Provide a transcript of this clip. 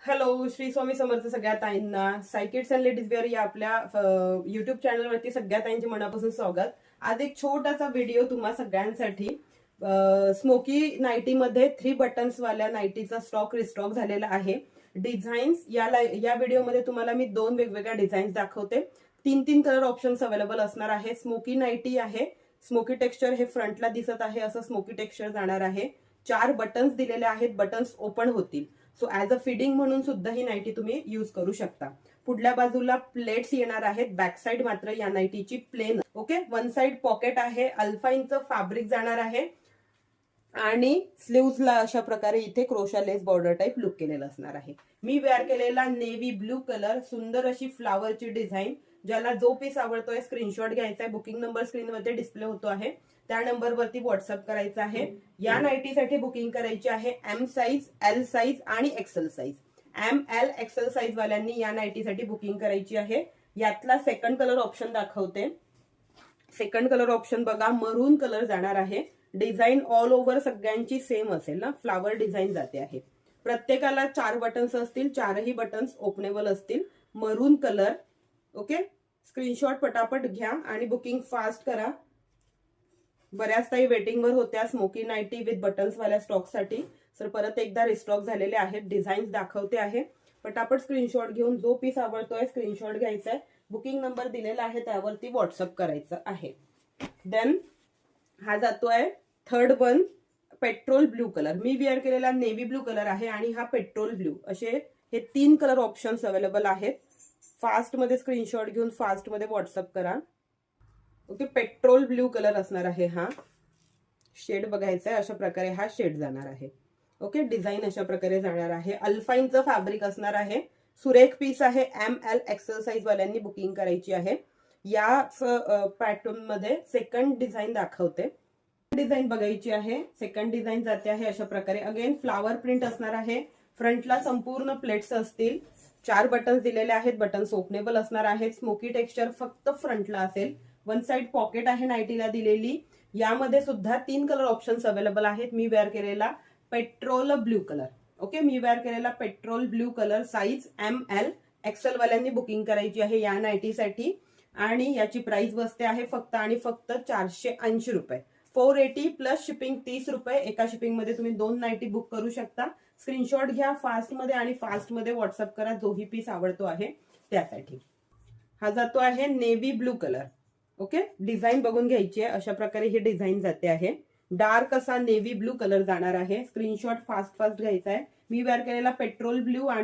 Hello, Shri Swami Samarth सगळ्या ताईंना. सायकिड्स and ladies wear या आपल्या युट्यूब चॅनलवरती सगळ्या ताईंचे मनापासून स्वागत. आज एक छोटासा व्हिडिओ तुम्हा सगळ्यांसाठी. स्मोकी नाईटीमध्ये 3 बटन्स वाल्या नाईटीचा स्टॉक रिस्टॉक झालेला आहे. डिझाईन्स या व्हिडिओमध्ये तुम्हाला मी 2 वेगवेगळ्या डिझाईन्स दाखवते. 3 कलर ऑप्शन्स अवेलेबल असणार आहे. स्मोकी नाईटी आहे. स्मोकी टेक्स्चर हे फ्रंटला दिसत आहे असं स्मोकी टेक्स्चर जाणार आहे. 4 बटन्स दिलेले आहेत. बटन्स ओपन होतील. सो ऍज अ फिडिंग म्हणून सुद्धा ही नाईटी तुम्ही यूज करू शकता. पुढल्या बाजूला प्लेट्स येणार आहेत. बॅक साइड मात्र या नाईटीची plain. Okay, one side pocket आहे. अल्फाईनचं फॅब्रिक जाणार आहे आणि स्लीव्हजला अशा प्रकारे इथे क्रोशा लेस बॉर्डर टाइप लुक केलेलं असणार आहे. मी वेअर केलेला नेव्ही ब्लू कलर, सुंदर अशी फ्लावरची डिझाईन. ज्याला जो पीस आवडतोय स्क्रीनशॉट घ्यायचा आहे. बुकिंग नंबर स्क्रीनवरती डिस्प्ले होतो आहे, त्या नंबरवरती व्हॉट्सअप करायचा आहे. या नाईटीसाठी बुकिंग करायची आहे M size, L size and XL size. M, L, XL size वाल्यांनी या नाईटीसाठी बुकिंग करायची आहे. यातला सेकंड कलर ऑप्शन दाखवते. सेकंड कलर ऑप्शन बघा, मरून कलर जाणार आहे. डिझाईन ऑल ओव्हर सगळ्यांची सेम असेल ना, फ्लावर डिझाईन जाते आहे. प्रत्येकाला 4 बटन्स असतील. 4ही बटन्स ओपनेबल असतील. मरून कलर. ओके, स्क्रीनशॉट पटापट घ्या आणि बुकिंग फास्ट करा. बऱ्याच काही वेटिंगवर होत्या स्मोकी नाईटी विथ बटन्स वाल्या स्टॉक साठी. सर परत एकदा रिस्टॉक झालेले आहेत. डिझाईन्स दाखवते आहे. पटापट स्क्रीनशॉट घेऊन जो पीस आवडतोय स्क्रीनशॉट घ्यायचा आहे. बुकिंग नंबर दिलेला आहे त्यावरती व्हॉट्सअप करायचं आहे. देन हा जातोय third one, petrol blue colour. मी वेअर केलेला नेव्ही ब्लू कलर आहे आणि हा पेट्रोल ब्लू. असे हे 3 कलर ऑप्शन्स अवेलेबल आहेत. फास्ट मध्ये स्क्रीनशॉट घेऊन फास्ट मध्ये व्हॉट्सअप करा. ओके, पेट्रोल ब्ल्यू कलर असणार आहे. हा शेड बघायचा आहे. अशा प्रकारे हा शेड जाणार आहे. ओके, डिझाईन अशा प्रकारे जाणार आहे. अल्फाईनचं फॅब्रिक असणार आहे. सुरेख पीस आहे. एम, एल, एक्सेल साईज वाल्यांनी बुकिंग करायची आहे. या पॅटर्न मध्ये सेकंड डिझाईन दाखवते. डिझाईन बघायची आहे. सेकंड डिझाईन जाते आहे अशा प्रकारे. अगेन फ्लावर प्रिंट असणार आहे. फ्रंटला संपूर्ण प्लेट्स असतील. 4 बटन्स दिलेले आहेत. बटन्स ओपनेबल असणार आहेत. स्मोकी टेक्स्चर फक्त फ्रंटला असेल. वन साइड पॉकेट आहे नाईटीला दिलेली. यामध्ये सुद्धा 3 कलर ऑप्शन्स अवेलेबल आहेत. मी वेअर केलेला पेट्रोल ब्ल्यू कलर. ओके, मी वेअर केलेला petrol blue colour. Size M, L, XL वाल्यांनी बुकिंग करायची आहे या नाईटीसाठी. आणि याची प्राइस बसते आहे फक्त आणि फक्त 480 रुपये. 480 प्लस शिपिंग 30 रुपये. एका शिपिंग मध्ये तुम्ही 2 नाईटी बुक करू शकता. स्क्रीनशॉट घ्या फास्ट मध्ये आणि फास्ट मध्ये व्हॉट्सअप करा जोही पीस आवडतो आहे त्यासाठी. हा जातो आहे navy blue colour. Okay, design बघून घ्यायची आहे. अशा प्रकारे ही डिझाईन जाते आहे. डार्क असा नेव्ही ब्लू कलर जाणार आहे. स्क्रीनशॉट फास्ट फास्ट घ्यायचा आहे. मी वेअर केलेला पेट्रोल ब्ल्यू आणि